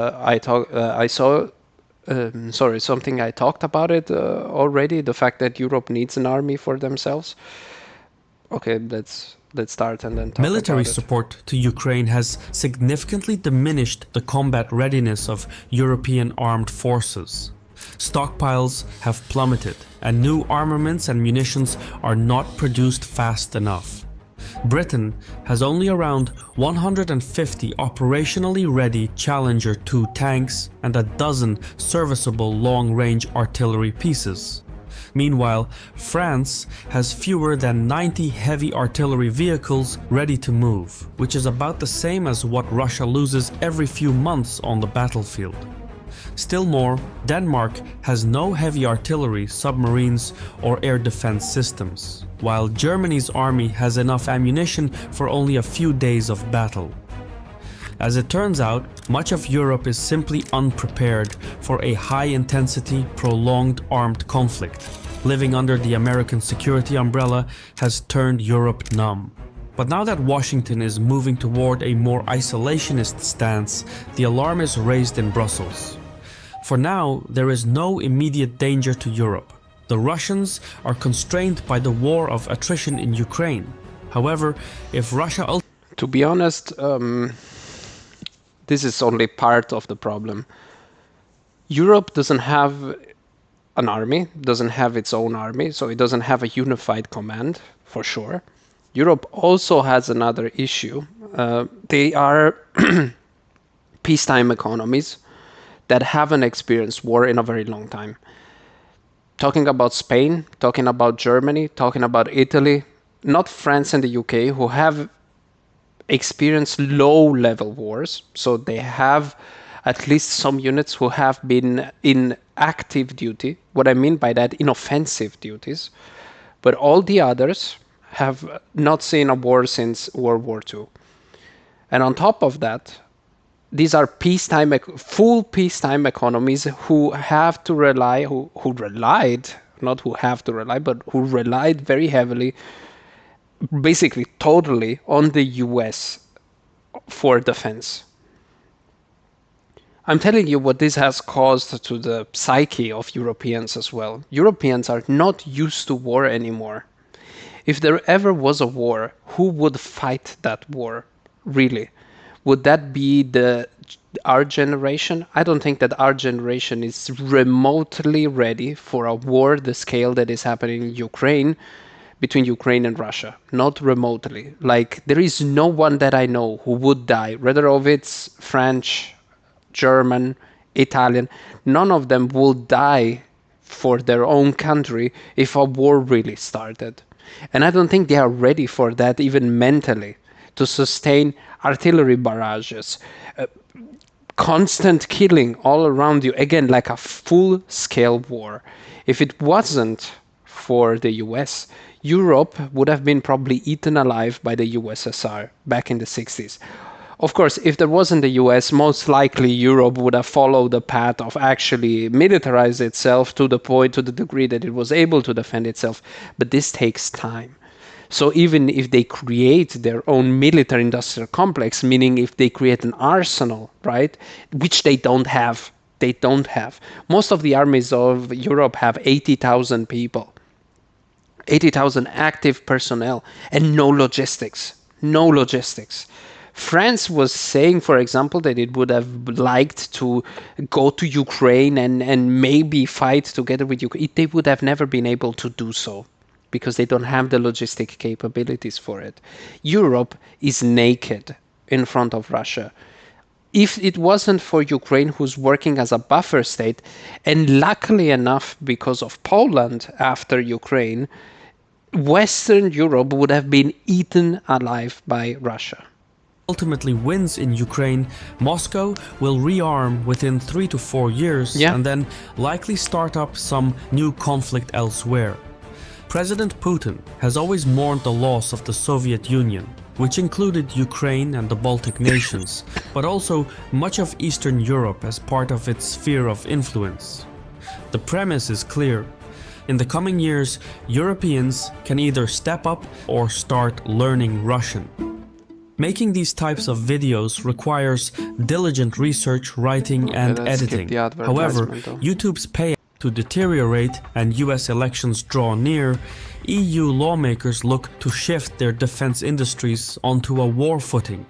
I saw, sorry, something I talked about it already. The fact that Europe needs an army for themselves. Okay, let's start and then talk Military about it. support to Ukraine has significantly diminished the combat readiness of European armed forces. Stockpiles have plummeted, and new armaments and munitions are not produced fast enough. Britain has only around 150 operationally ready Challenger 2 tanks and a dozen serviceable long-range artillery pieces. Meanwhile, France has fewer than 90 heavy artillery vehicles ready to move, which is about the same as what Russia loses every few months on the battlefield. Still more, Denmark has no heavy artillery, submarines, or air defense systems, while Germany's army has enough ammunition for only a few days of battle. As it turns out, much of Europe is simply unprepared for a high-intensity, prolonged armed conflict. Living under the American security umbrella has turned Europe numb. But now that Washington is moving toward a more isolationist stance, the alarm is raised in Brussels. For now, there is no immediate danger to Europe. The Russians are constrained by the war of attrition in Ukraine. However, if Russia To be honest, this is only part of the problem. Europe doesn't have an army, doesn't have its own army, so it doesn't have a unified command, for sure. Europe also has another issue. They are peacetime economies that haven't experienced war in a very long time. Talking about Spain, talking about Germany, talking about Italy, not France and the UK, who have experienced low-level wars, so they have at least some units who have been in active duty. What I mean by that, in offensive duties. But all the others have not seen a war since World War II. And on top of that, these are full peacetime economies who have to rely, who relied, not who have to rely, but who relied very heavily, basically totally, on the US for defense. I'm telling you what this has caused to the psyche of Europeans as well. Europeans are not used to war anymore. If there ever was a war, who would fight that war, really? Would that be our generation? I don't think that our generation is remotely ready for a war the scale that is happening in Ukraine, between Ukraine and Russia. Not remotely. Like, there is no one that I know who would die, whether of it's French, German, Italian. None of them will die for their own country if a war really started. And I don't think they are ready for that, even mentally, to sustain artillery barrages, constant killing all around you, again, like a full-scale war. If it wasn't for the US, Europe would have been probably eaten alive by the USSR back in the 60s. Of course, if there wasn't the US, most likely Europe would have followed the path of actually militarize itself to the point, to the degree that it was able to defend itself. But this takes time. So even if they create their own military industrial complex, meaning if they create an arsenal, right, which they don't have. Most of the armies of Europe have 80,000 people, 80,000 active personnel, and no logistics. France was saying, for example, that it would have liked to go to Ukraine and maybe fight together with Ukraine. They would have never been able to do so, because they don't have the logistic capabilities for it. Europe is naked in front of Russia. If it wasn't for Ukraine, who's working as a buffer state, and luckily enough, because of Poland after Ukraine, Western Europe would have been eaten alive by Russia. Ultimately wins in Ukraine, Moscow will rearm within 3 to 4 years and then likely start up some new conflict elsewhere. President Putin has always mourned the loss of the Soviet Union, which included Ukraine and the Baltic nations, but also much of Eastern Europe as part of its sphere of influence. The premise is clear. In the coming years, Europeans can either step up or start learning Russian. Making these types of videos requires diligent research, writing, and let's skip editing. the However, advertisement, though. YouTube's payout to deteriorate and US elections draw near, EU lawmakers look to shift their defense industries onto a war footing.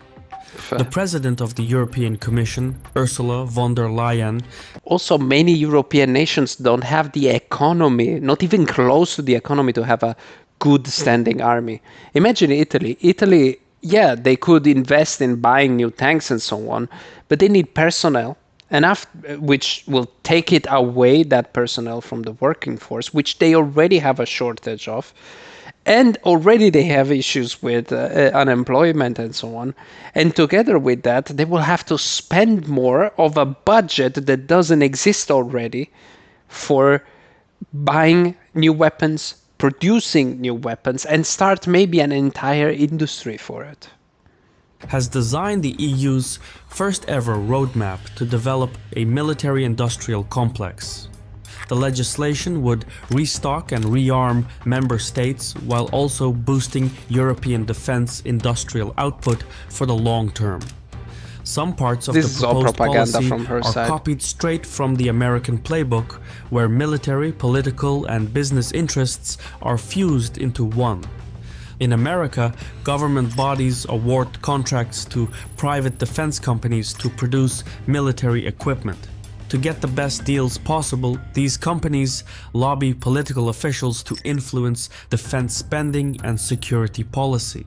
The president of the European Commission, Ursula von der Leyen, Also, many European nations don't have the economy, not even close to the economy, to have a good standing army. Imagine Italy. Italy, yeah, they could invest in buying new tanks and so on, but they need personnel, enough, which will take it away, that personnel, from the working force, which they already have a shortage of. And already they have issues with unemployment and so on. And together with that, they will have to spend more of a budget that doesn't exist already for buying new weapons, producing new weapons, and start maybe an entire industry for it. has designed the EU's first ever roadmap to develop a military-industrial complex. The legislation would restock and rearm member states while also boosting European defense industrial output for the long term. Some parts of This the is all proposed propaganda policy from her are side. copied straight from the American playbook, where military, political, and business interests are fused into one. In America, government bodies award contracts to private defense companies to produce military equipment. To get the best deals possible, these companies lobby political officials to influence defense spending and security policy.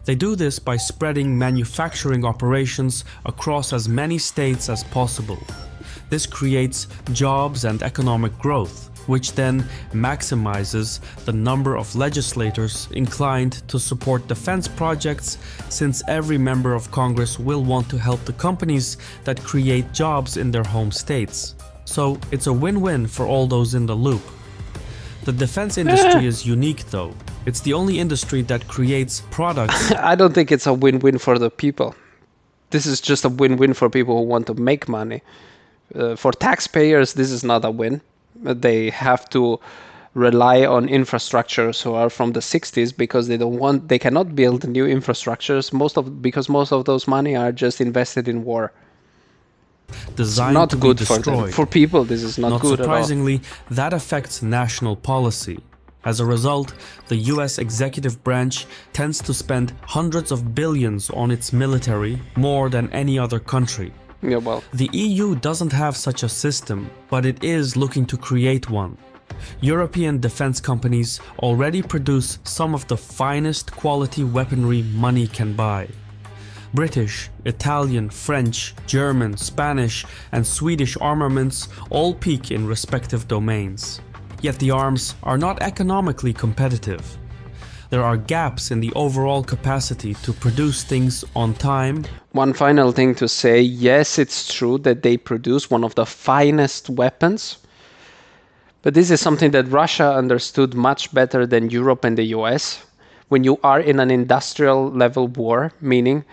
They do this by spreading manufacturing operations across as many states as possible. This creates jobs and economic growth, which then maximizes the number of legislators inclined to support defense projects, since every member of Congress will want to help the companies that create jobs in their home states. So it's a win-win for all those in the loop. The defense industry is unique though. It's the only industry that creates products. I don't think it's a win-win for the people. This is just a win-win for people who want to make money. For taxpayers, this is not a win. They have to rely on infrastructures who are from the 60s because they cannot build new infrastructures because most of those money are just invested in war. Designed Not to good be for destroyed. them. For people, this is not good at all. Surprisingly, that affects national policy. As a result, the US executive branch tends to spend hundreds of billions on its military, more than any other country. Yeah, well, The EU doesn't have such a system, but it is looking to create one. European defense companies already produce some of the finest quality weaponry money can buy. British, Italian, French, German, Spanish, and Swedish armaments all peak in respective domains. Yet the arms are not economically competitive. There are gaps in the overall capacity to produce things on time. one final thing to say. Yes, it's true that they produce one of the finest weapons, but this is something that Russia understood much better than Europe and the US. When you are in an industrial level war, meaning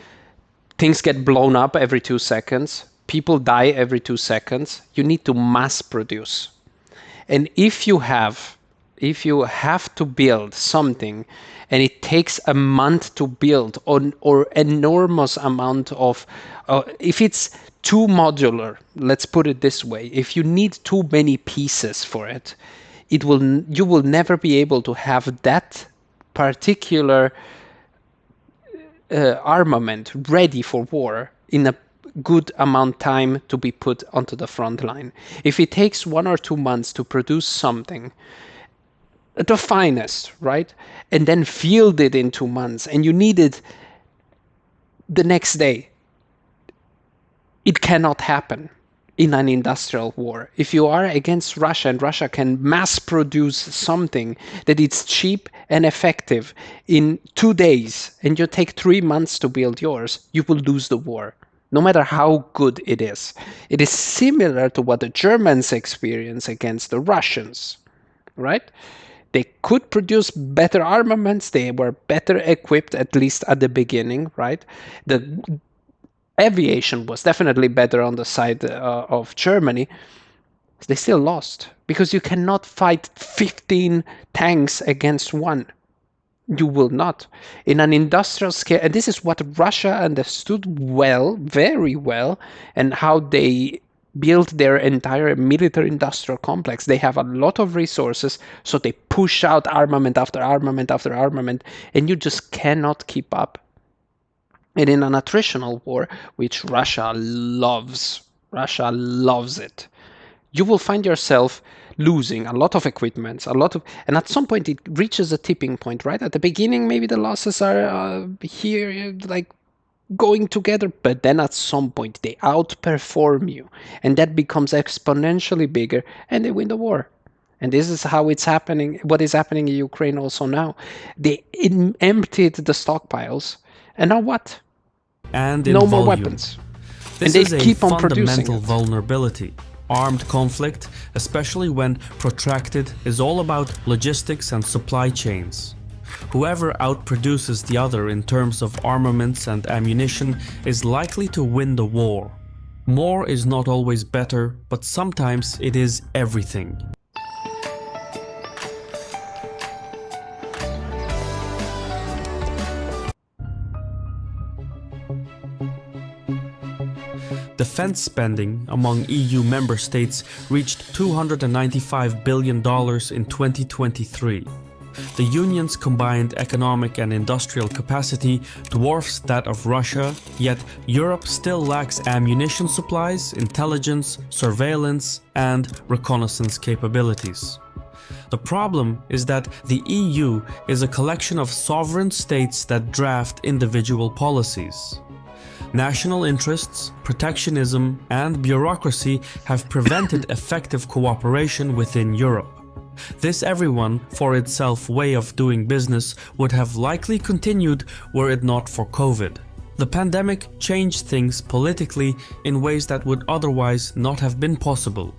things get blown up every 2 seconds, people die every 2 seconds, you need to mass produce. And if you have to build something and it takes a month to build or enormous amount of, if it's too modular, let's put it this way, if you need too many pieces for it, you will never be able to have that particular armament ready for war in a good amount time to be put onto the front line. If it takes 1 or 2 months to produce something, the finest, right? And then field it in 2 months and you need it the next day, it cannot happen in an industrial war. If you are against Russia and Russia can mass produce something that it's cheap and effective in 2 days and you take 3 months to build yours, you will lose the war, no matter how good it is. It is similar to what the Germans experience against the Russians, right? They could produce better armaments. They were better equipped, at least at the beginning, right? The aviation was definitely better on the side of Germany. They still lost because you cannot fight 15 tanks against one. You will not. In an industrial scale, and this is what Russia understood well, very well, and how they built their entire military industrial complex. They have a lot of resources, so they push out armament after armament after armament, and you just cannot keep up. And in an attritional war, which Russia loves it, you will find yourself losing a lot of equipment, and at some point it reaches a tipping point, right? At the beginning, maybe the losses are here, like going together, but then at some point they outperform you, and that becomes exponentially bigger, and they win the war. And this is how it's happening. What is happening in Ukraine also now? They emptied the stockpiles, and now what? And in No more volume. weapons. This And is they a keep on producing fundamental it. vulnerability. Armed conflict, especially when protracted, is all about logistics and supply chains. Whoever outproduces the other in terms of armaments and ammunition is likely to win the war. More is not always better, but sometimes it is everything. Defense spending among EU member states reached $295 billion in 2023. The Union's combined economic and industrial capacity dwarfs that of Russia, yet Europe still lacks ammunition supplies, intelligence, surveillance, and reconnaissance capabilities. The problem is that the EU is a collection of sovereign states that draft individual policies. National interests, protectionism, and bureaucracy have prevented effective cooperation within Europe. This everyone for itself way of doing business would have likely continued were it not for COVID. The pandemic changed things politically in ways that would otherwise not have been possible.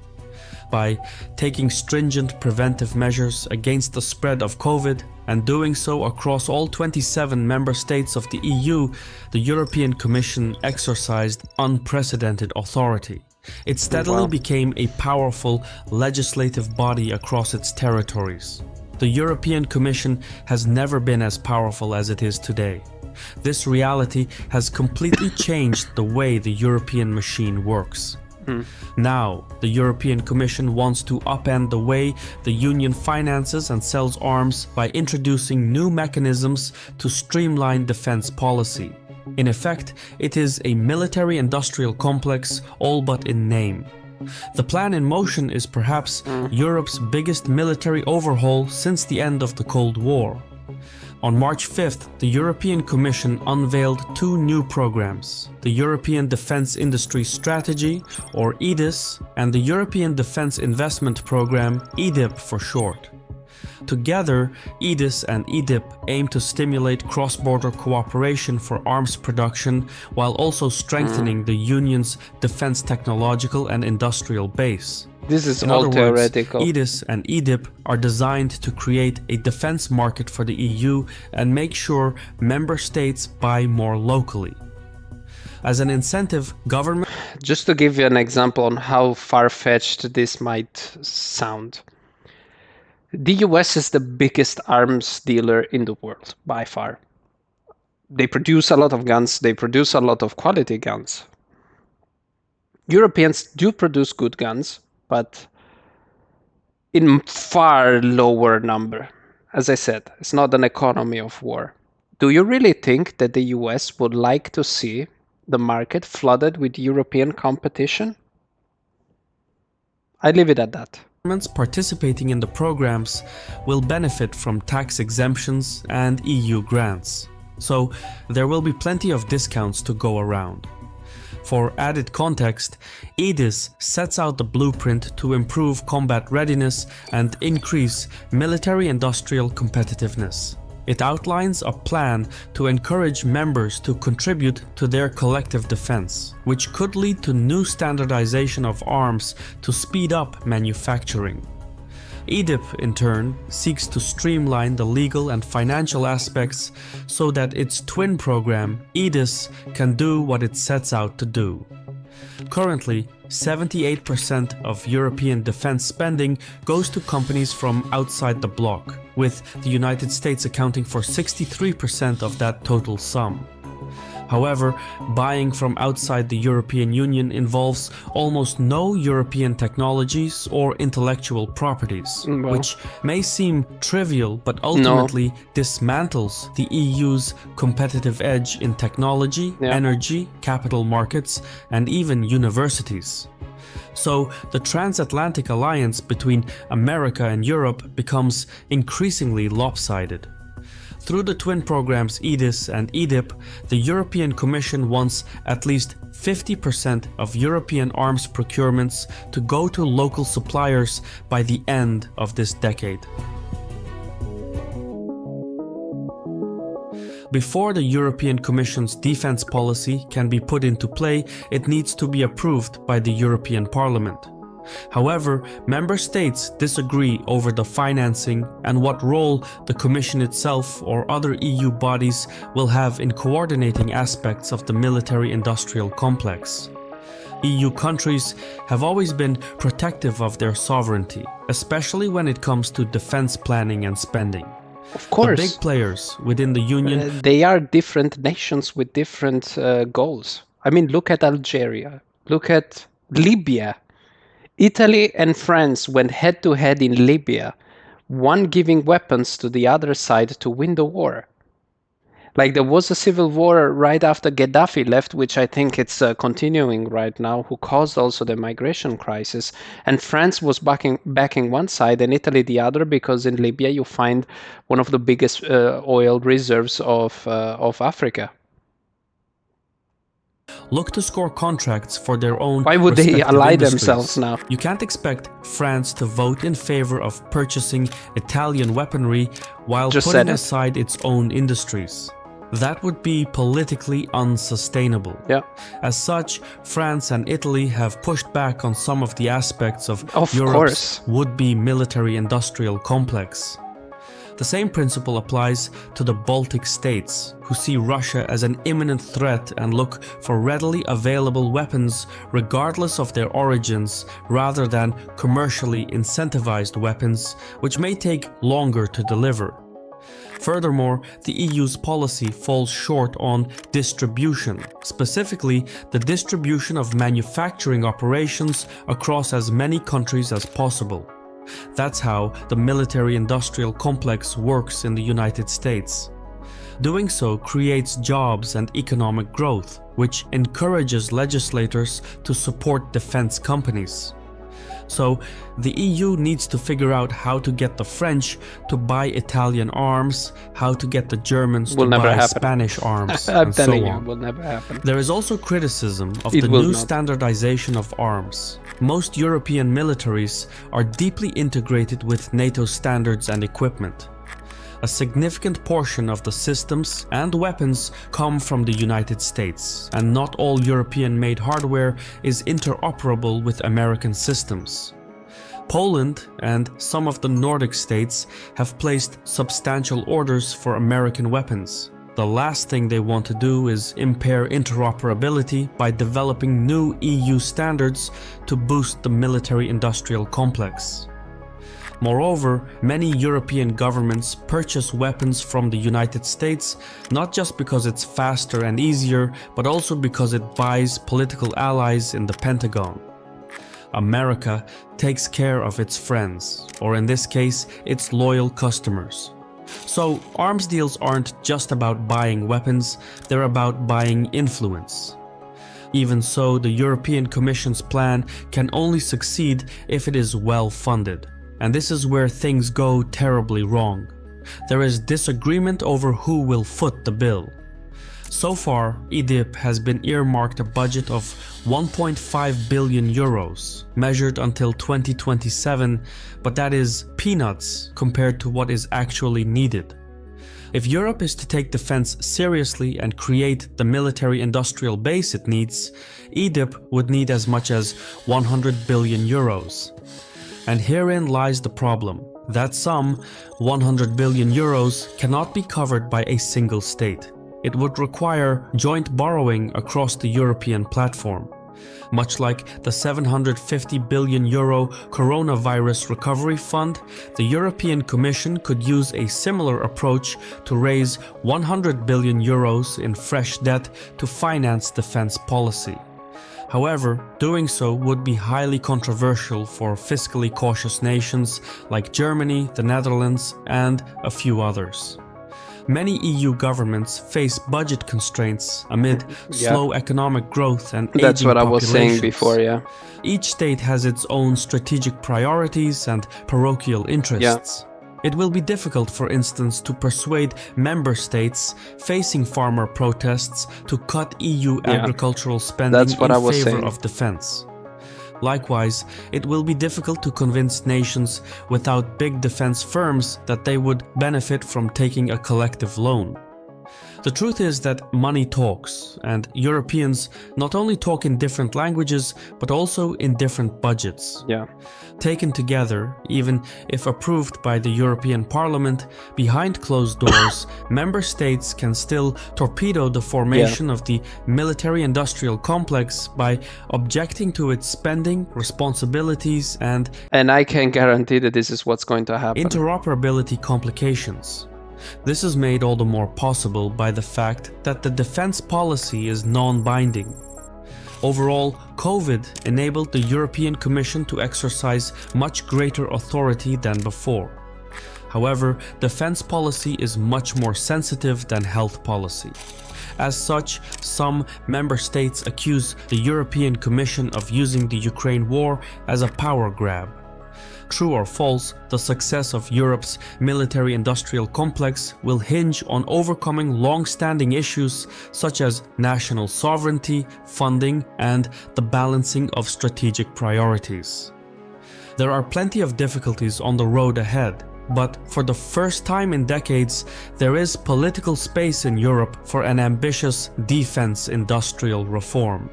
By taking stringent preventive measures against the spread of COVID and doing so across all 27 member states of the EU, the European Commission exercised unprecedented authority. It steadily became a powerful legislative body across its territories. The European Commission has never been as powerful as it is today. This reality has completely changed the way the European machine works. Now, the European Commission wants to upend the way the Union finances and sells arms by introducing new mechanisms to streamline defense policy. In effect, it is a military-industrial complex, all but in name. The plan in motion is perhaps Europe's biggest military overhaul since the end of the Cold War. On March 5th, the European Commission unveiled two new programs, the European Defence Industry Strategy, or EDIS, and the European Defence Investment Programme, EDIP for short. Together, EDIS and EDIP aim to stimulate cross-border cooperation for arms production while also strengthening the Union's defence technological and industrial base. This is In all other words, theoretical. EDIS and EDIP are designed to create a defense market for the EU and make sure member states buy more locally. As an incentive, government... Just to give you an example on how far-fetched this might sound. The US is the biggest arms dealer in the world, by far. They produce a lot of guns, they produce a lot of quality guns. Europeans do produce good guns, but in far lower number. As I said, it's not an economy of war. Do you really think that the US would like to see the market flooded with European competition? I leave it at that. Governments participating in the programs will benefit from tax exemptions and EU grants, so there will be plenty of discounts to go around. For added context, EDIS sets out the blueprint to improve combat readiness and increase military-industrial competitiveness. It outlines a plan to encourage members to contribute to their collective defense, which could lead to new standardization of arms to speed up manufacturing. EDIP, in turn, seeks to streamline the legal and financial aspects so that its twin program, EDIS, can do what it sets out to do. Currently, 78% of European defense spending goes to companies from outside the bloc, with the United States accounting for 63% of that total sum. However, buying from outside the European Union involves almost no European technologies or intellectual properties, Well. which may seem trivial but ultimately dismantles the EU's competitive edge in technology, Yeah. energy, capital markets, and even universities. So the transatlantic alliance between America and Europe becomes increasingly lopsided. Through the twin programs EDIS and EDIP, the European Commission wants at least 50% of European arms procurements to go to local suppliers by the end of this decade. Before the European Commission's defense policy can be put into play, it needs to be approved by the European Parliament. However, member states disagree over the financing and what role the Commission itself or other EU bodies will have in coordinating aspects of the military-industrial complex. EU countries have always been protective of their sovereignty, especially when it comes to defense planning and spending. Of The course. big players within the Union They are different nations with different goals. I mean, look at Algeria. Look at Libya. Italy and France went head to head in Libya, one giving weapons to the other side to win the war. Like there was a civil war right after Gaddafi left, which I think it's continuing right now, who caused also the migration crisis. And France was backing one side and Italy the other, because in Libya you find one of the biggest oil reserves of Africa. look to score contracts for their own Why would they respective ally industries. themselves now? You can't expect France to vote in favor of purchasing Italian weaponry while Just putting said it. aside its own industries. That would be politically unsustainable. Yeah. As such, France and Italy have pushed back on some of the aspects of Of Europe's course. would-be military-industrial complex. The same principle applies to the Baltic states, who see Russia as an imminent threat and look for readily available weapons regardless of their origins, rather than commercially incentivized weapons, which may take longer to deliver. Furthermore, the EU's policy falls short on distribution, specifically the distribution of manufacturing operations across as many countries as possible. That's how the military-industrial complex works in the United States. Doing so creates jobs and economic growth, which encourages legislators to support defense companies. So, the EU needs to figure out how to get the French to buy Italian arms, how to get the Germans Will to never buy happen. Spanish arms, I'm and telling so you, on. it will never happen. There is also criticism of It the will new not. standardization of arms. Most European militaries are deeply integrated with NATO standards and equipment. A significant portion of the systems and weapons come from the United States, and not all European-made hardware is interoperable with American systems. Poland and some of the Nordic states have placed substantial orders for American weapons. The last thing they want to do is impair interoperability by developing new EU standards to boost the military-industrial complex. Moreover, many European governments purchase weapons from the United States not just because it's faster and easier, but also because it buys political allies in the Pentagon. America takes care of its friends, or in this case, its loyal customers. So, arms deals aren't just about buying weapons, they're about buying influence. Even so, the European Commission's plan can only succeed if it is well funded. And this is where things go terribly wrong. There is disagreement over who will foot the bill. So far, EDIP has been earmarked a budget of 1.5 billion euros, measured until 2027, but that is peanuts compared to what is actually needed. If Europe is to take defense seriously and create the military-industrial base it needs, EDIP would need as much as 100 billion euros. And herein lies the problem. That sum, 100 billion euros, cannot be covered by a single state. It would require joint borrowing across the European platform. Much like the 750 billion euro coronavirus recovery fund, the European Commission could use a similar approach to raise 100 billion euros in fresh debt to finance defense policy. However, doing so would be highly controversial for fiscally cautious nations like Germany, the Netherlands, and a few others. Many EU governments face budget constraints amid slow economic growth and aging That's what I was saying populations. before, yeah. Each state has its own strategic priorities and parochial interests. It will be difficult, for instance, to persuade member states facing farmer protests to cut EU agricultural spending That's what in I was favor saying. of defense. Likewise, it will be difficult to convince nations without big defense firms that they would benefit from taking a collective loan. The truth is that money talks, and Europeans not only talk in different languages, but also in different budgets. Yeah. Taken together, even if approved by the European Parliament, behind closed doors, member states can still torpedo the formation of the military-industrial complex by objecting to its spending, responsibilities, and I can guarantee that this is what's going to happen. interoperability complications. This is made all the more possible by the fact that the defense policy is non-binding. Overall, COVID enabled the European Commission to exercise much greater authority than before. However, defense policy is much more sensitive than health policy. As such, some member states accuse the European Commission of using the Ukraine war as a power grab. True or false, the success of Europe's military-industrial complex will hinge on overcoming long-standing issues such as national sovereignty, funding, and the balancing of strategic priorities. There are plenty of difficulties on the road ahead, but for the first time in decades, there is political space in Europe for an ambitious defense industrial reform.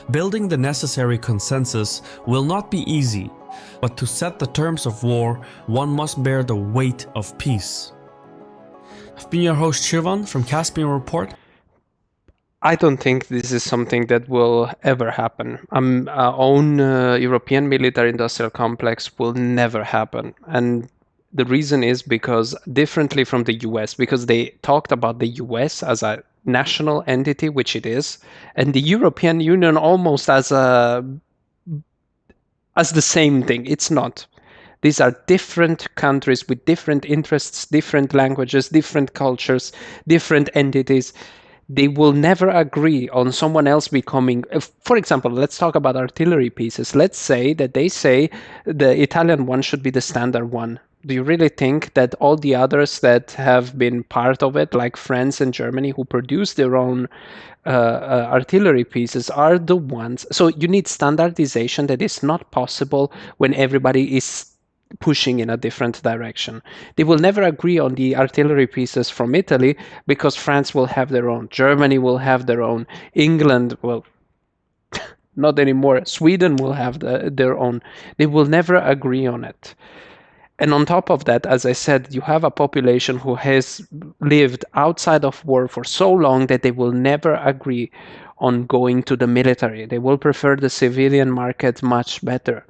Building the necessary consensus will not be easy, but to set the terms of war, one must bear the weight of peace. I've been your host Shirvan from Caspian Report. I don't think this is something that will ever happen. Our own European military-industrial complex will never happen. And the reason is because, differently from the US, because they talked about the US as a national entity, which it is, and the European Union almost as the same thing. It's not. These are different countries with different interests, different languages, different cultures, different entities. They will never agree on someone else becoming, for example, let's talk about artillery pieces. Let's say that they say the Italian one should be the standard one. Do you really think that all the others that have been part of it, like France and Germany, who produce their own artillery pieces, are the ones? So you need standardization that is not possible when everybody is pushing in a different direction. They will never agree on the artillery pieces from Italy because France will have their own, Germany will have their own, England will not anymore, Sweden will have their own. They will never agree on it. And on top of that, as I said, you have a population who has lived outside of war for so long that they will never agree on going to the military. They will prefer the civilian market much better.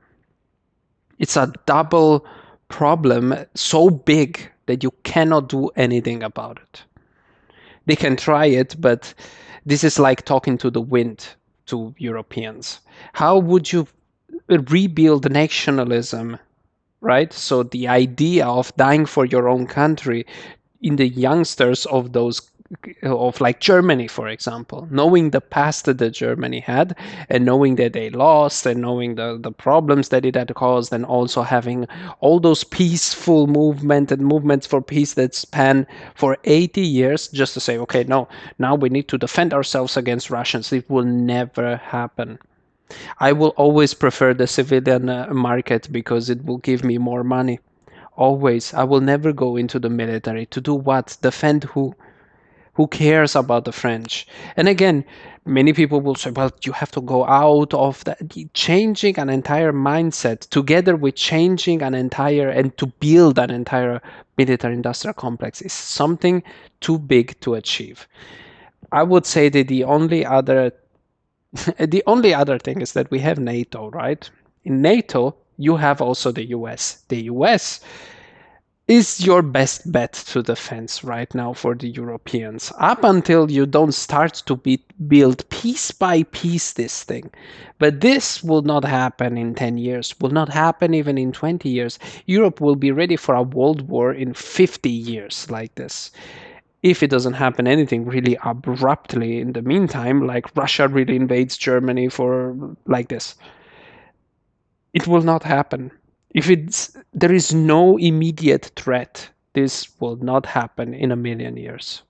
It's a double problem so big that you cannot do anything about it. They can try it, but this is like talking to the wind to Europeans. How would you rebuild nationalism? Right? So the idea of dying for your own country in the youngsters of those, of like Germany, for example, knowing the past that Germany had and knowing that they lost and knowing the problems that it had caused, and also having all those peaceful movements for peace that span for 80 years just to say, okay, no, now we need to defend ourselves against Russians. It will never happen. I will always prefer the civilian market because it will give me more money. Always. I will never go into the military. To do what? Defend who? Who cares about the French? And again, many people will say, well, you have to go out of that. Changing an entire mindset together with changing an entire and to build an entire military industrial complex is something too big to achieve. I would say that the only other The only other thing is that we have NATO, right? In NATO, you have also the US. The US is your best bet to defense right now for the Europeans. Up until you don't start to build piece by piece this thing. But this will not happen in 10 years, will not happen even in 20 years. Europe will be ready for a world war in 50 years like this. If it doesn't happen anything really abruptly in the meantime, like Russia really invades Germany for like this, it will not happen. If there is no immediate threat, this will not happen in a million years.